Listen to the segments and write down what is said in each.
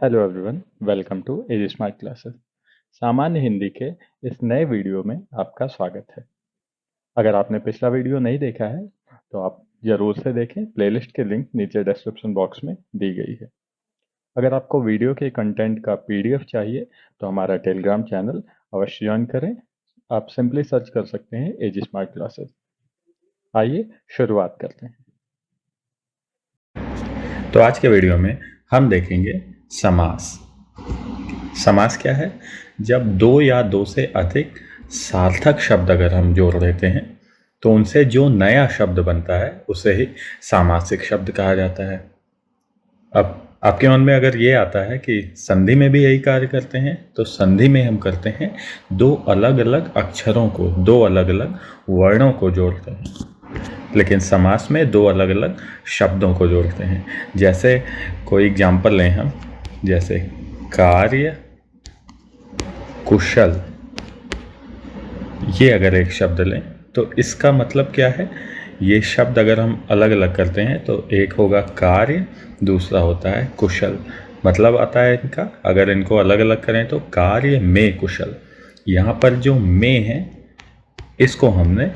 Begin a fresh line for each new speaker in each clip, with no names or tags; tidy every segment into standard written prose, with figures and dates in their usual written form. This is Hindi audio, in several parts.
Hello everyone, welcome to AG smart classes. सामान्य हिंदी के इस नए वीडियो में आपका स्वागत है। अगर आपने पिछला वीडियो नहीं देखा है तो आप जरूर से देखें। प्लेलिस्ट के लिंक नीचे डिस्क्रिप्शन बॉक्स में दी गई है। अगर आपको वीडियो के कंटेंट का पीडीएफ चाहिए तो हमारा टेलीग्राम चैनल अवश्य ज्वाइन करें। आप सिंपली सर्च कर सकते हैं एजी स्मार्ट क्लासेस। आइए शुरुआत करते हैं। तो आज के वीडियो में हम देखेंगे समास। समास क्या है? जब दो या दो से अधिक सार्थक शब्द अगर हम जोड़ देते हैं तो उनसे जो नया शब्द बनता है उसे ही सामासिक शब्द कहा जाता है। अब आपके मन में अगर ये आता है कि संधि में भी यही कार्य करते हैं, तो संधि में हम करते हैं दो अलग अलग अक्षरों को, दो अलग अलग वर्णों को जोड़ते हैं, लेकिन समास में दो अलग अलग शब्दों को जोड़ते हैं। जैसे कोई एग्जाम्पल लें हम, जैसे कार्य कुशल, ये अगर एक शब्द लें तो इसका मतलब क्या है? ये शब्द अगर हम अलग अलग करते हैं तो एक होगा कार्य, दूसरा होता है कुशल। मतलब आता है इनका, अगर इनको अलग अलग करें तो कार्य में कुशल। यहाँ पर जो में है इसको हमने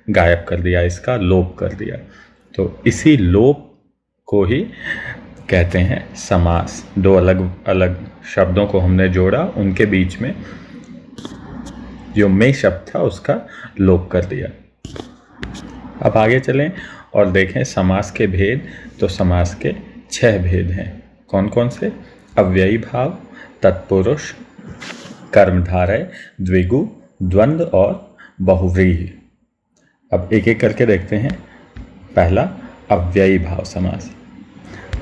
गायब कर दिया, इसका लोप कर दिया, तो इसी लोप को ही कहते हैं समास। दो अलग अलग शब्दों को हमने जोड़ा, उनके बीच में जो में शब्द था उसका लोप कर दिया। अब आगे चलें और देखें समास के भेद। तो समास के 6 भेद हैं। कौन कौन से? अव्ययी भाव, तत्पुरुष, कर्मधारय, द्विगु, द्वंद्व और बहुव्रीहि। अब एक एक करके देखते हैं। पहला, अव्ययी भाव समास।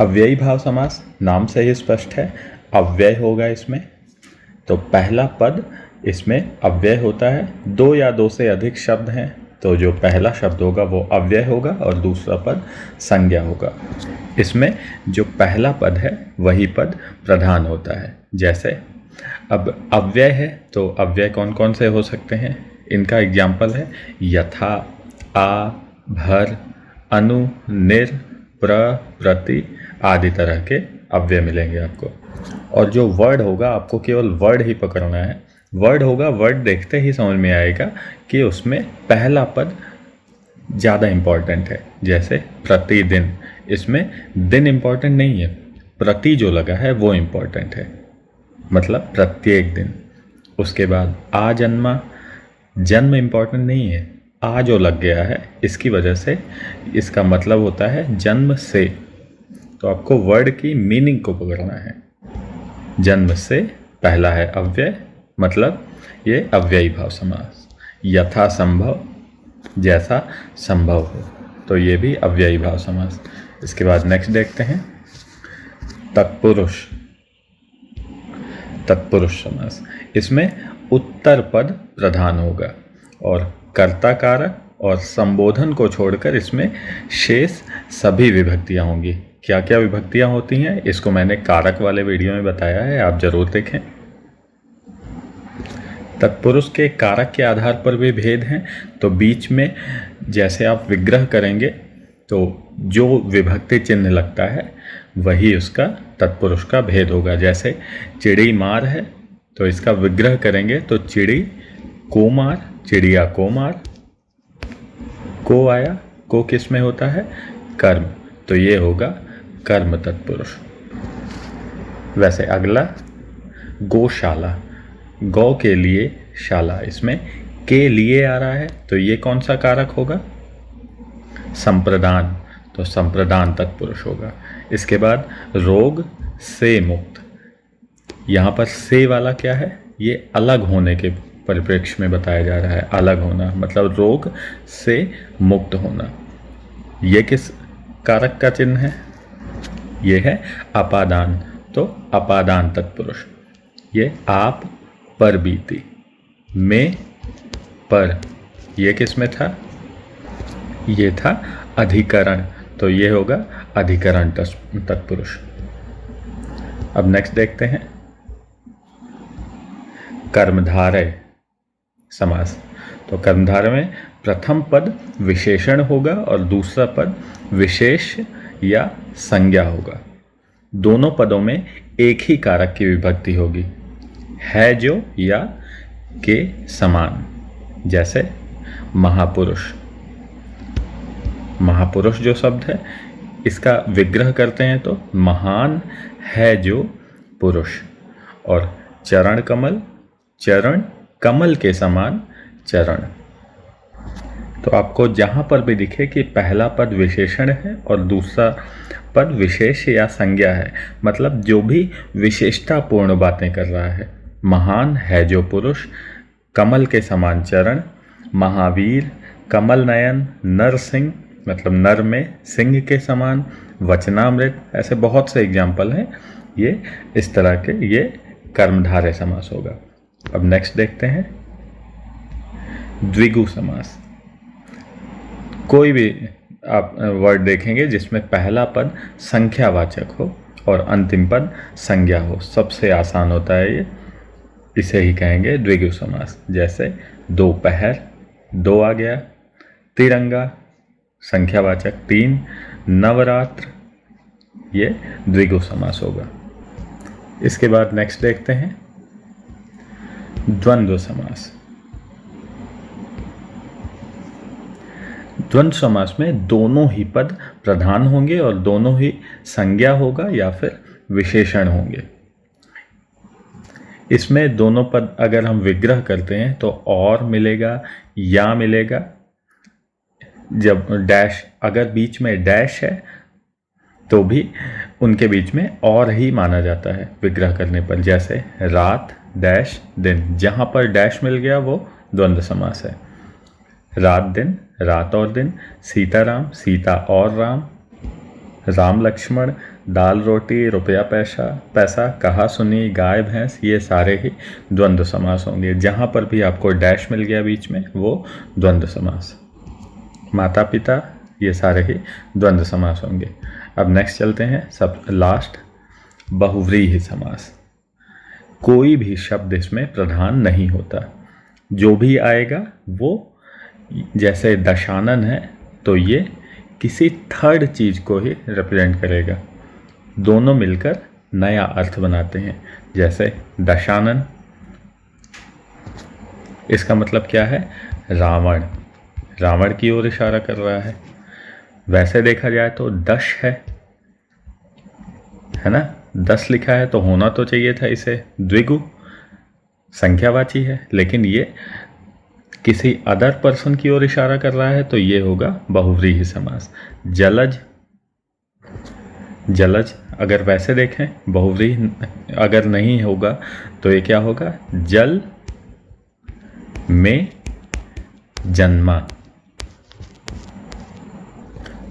अव्ययी भाव समास नाम से ही स्पष्ट है, अव्यय होगा इसमें। तो पहला पद इसमें अव्यय होता है। दो या दो से अधिक शब्द हैं तो जो पहला शब्द होगा वो अव्यय होगा और दूसरा पद संज्ञा होगा। इसमें जो पहला पद है वही पद प्रधान होता है। जैसे अब अव्यय है तो अव्यय कौन कौन से हो सकते हैं? इनका एग्जाम्पल है यथा, आ, भर, अनु, निर, प्र, प्रति आदि तरह के अव्यय मिलेंगे आपको। और जो वर्ड होगा, आपको केवल वर्ड ही पकड़ना है। वर्ड होगा, वर्ड देखते ही समझ में आएगा कि उसमें पहला पद ज़्यादा इम्पॉर्टेंट है। जैसे प्रतिदिन, इसमें दिन इम्पॉर्टेंट नहीं है, प्रति जो लगा है वो इम्पॉर्टेंट है, मतलब प्रत्येक दिन। उसके बाद आ जन्मा, जन्म इम्पॉर्टेंट नहीं है, आ जो लग गया है इसकी वजह से इसका मतलब होता है जन्म से। तो आपको वर्ड की मीनिंग को पकड़ना है। जन्म से पहला है अव्यय, मतलब ये अव्ययी भाव समास। यथा संभव, जैसा संभव हो, तो ये भी अव्ययी भाव समास। इसके बाद नेक्स्ट देखते हैं तत्पुरुष। तत्पुरुष समास, इसमें उत्तर पद प्रधान होगा और कर्ता कारक और संबोधन को छोड़कर इसमें शेष सभी विभक्तियां होंगी। क्या क्या विभक्तियां होती हैं इसको मैंने कारक वाले वीडियो में बताया है, आप जरूर देखें। तत्पुरुष के कारक के आधार पर भी भेद हैं। तो बीच में जैसे आप विग्रह करेंगे तो जो विभक्ति चिन्ह लगता है वही उसका तत्पुरुष का भेद होगा। जैसे चिड़ी मार है तो इसका विग्रह करेंगे तो चिड़ी को मार, चिड़िया को मार। को आया, को किस में होता है? कर्म, तो ये होगा कर्म तत्पुरुष। वैसे अगला गौशाला, गौ के लिए शाला, इसमें के लिए आ रहा है तो ये कौन सा कारक होगा? संप्रदान, तो संप्रदान तत्पुरुष होगा। इसके बाद रोग से मुक्त, यहाँ पर से वाला क्या है? ये अलग होने के परिप्रेक्ष्य में बताया जा रहा है। अलग होना मतलब रोग से मुक्त होना। ये किस कारक का चिन्ह है? ये है अपादान, तो अपादान तत्पुरुष। ये आप पर बीती, में पर, ये किस में था? ये था अधिकरण, तो ये होगा अधिकरण तत्पुरुष। अब नेक्स्ट देखते हैं कर्मधारय समास। तो कर्मधारय में प्रथम पद विशेषण होगा और दूसरा पद विशेष या संज्ञा होगा। दोनों पदों में एक ही कारक की विभक्ति होगी, है जो या के समान। जैसे महापुरुष, महापुरुष जो शब्द है इसका विग्रह करते हैं तो महान है जो पुरुष। और चरण कमल, चरण कमल के समान चरण। तो आपको जहाँ पर भी दिखे कि पहला पद विशेषण है और दूसरा पद विशेष या संज्ञा है, मतलब जो भी विशेषतापूर्ण बातें कर रहा है, महान है जो पुरुष, कमल के समान चरण, महावीर, कमल नयन, नरसिंह मतलब नर में सिंह के समान, वचनामृत, ऐसे बहुत से एग्जाम्पल हैं। ये इस तरह के ये कर्मधारय समास होगा। अब नेक्स्ट देखते हैं द्विगु समास। कोई भी आप वर्ड देखेंगे जिसमें पहला पद संख्यावाचक हो और अंतिम पद संज्ञा हो, सबसे आसान होता है ये, इसे ही कहेंगे द्विगु समास। जैसे दोपहर, दो आ गया, तिरंगा संख्यावाचक 3, नवरात्र, ये द्विगु समास होगा। इसके बाद नेक्स्ट देखते हैं द्वंद्व समास। द्वंद्व समास में दोनों ही पद प्रधान होंगे और दोनों ही संज्ञा होगा या फिर विशेषण होंगे। इसमें दोनों पद अगर हम विग्रह करते हैं तो और मिलेगा, या मिलेगा। जब डैश, अगर बीच में डैश है तो भी उनके बीच में और ही माना जाता है विग्रह करने पर। जैसे रात डैश दिन, जहाँ पर डैश मिल गया वो द्वंद्व समास है। रात दिन, रात और दिन, सीताराम, सीता और राम, राम लक्ष्मण, दाल रोटी, रुपया पैसा पैसा, कहा सुनी, गाय भैंस, ये सारे ही द्वंद्व समास होंगे। जहाँ पर भी आपको डैश मिल गया बीच में वो द्वंद्व समास। माता पिता, ये सारे ही द्वंद्व समास होंगे। अब नेक्स्ट चलते हैं सब लास्ट, बहुव्रीहि समास। कोई भी शब्द इसमें प्रधान नहीं होता, जो भी आएगा वो, जैसे दशानन है तो ये किसी थर्ड चीज़ को ही रिप्रेजेंट करेगा, दोनों मिलकर नया अर्थ बनाते हैं। जैसे दशानन, इसका मतलब क्या है, रावण, रावण की ओर इशारा कर रहा है। वैसे देखा जाए तो दश है ना, 10 लिखा है तो होना तो चाहिए था इसे द्विगु, संख्यावाची है, लेकिन ये किसी अदर पर्सन की ओर इशारा कर रहा है तो ये होगा बहुव्रीहि समास। जलज, जलज अगर वैसे देखें बहुव्रीहि अगर नहीं होगा तो ये क्या होगा, जल में जन्मा।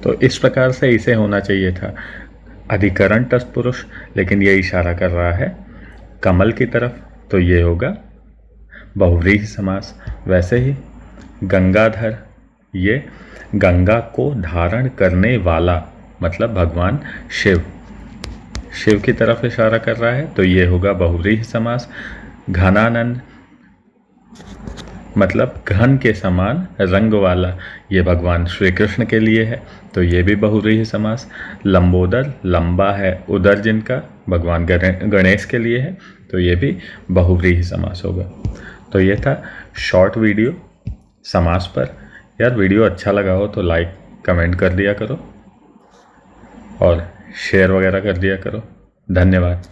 तो इस प्रकार से इसे होना चाहिए था अधिकरण तत्पुरुष, लेकिन ये इशारा कर रहा है कमल की तरफ, तो ये होगा बहुव्रीहि समास। वैसे ही गंगाधर, ये गंगा को धारण करने वाला मतलब भगवान शिव, शिव की तरफ इशारा कर रहा है तो ये होगा बहुव्रीहि समास। घनानंद मतलब घन के समान रंग वाला, ये भगवान श्री कृष्ण के लिए है तो ये भी बहुव्रीहि समास। लंबोदर, लंबा है उदर जिनका, भगवान गणेश के लिए है तो ये भी बहुव्रीहि समास होगा। तो ये था शॉर्ट वीडियो समास पर। यार वीडियो अच्छा लगा हो तो लाइक कमेंट कर दिया करो और शेयर वगैरह कर दिया करो। धन्यवाद।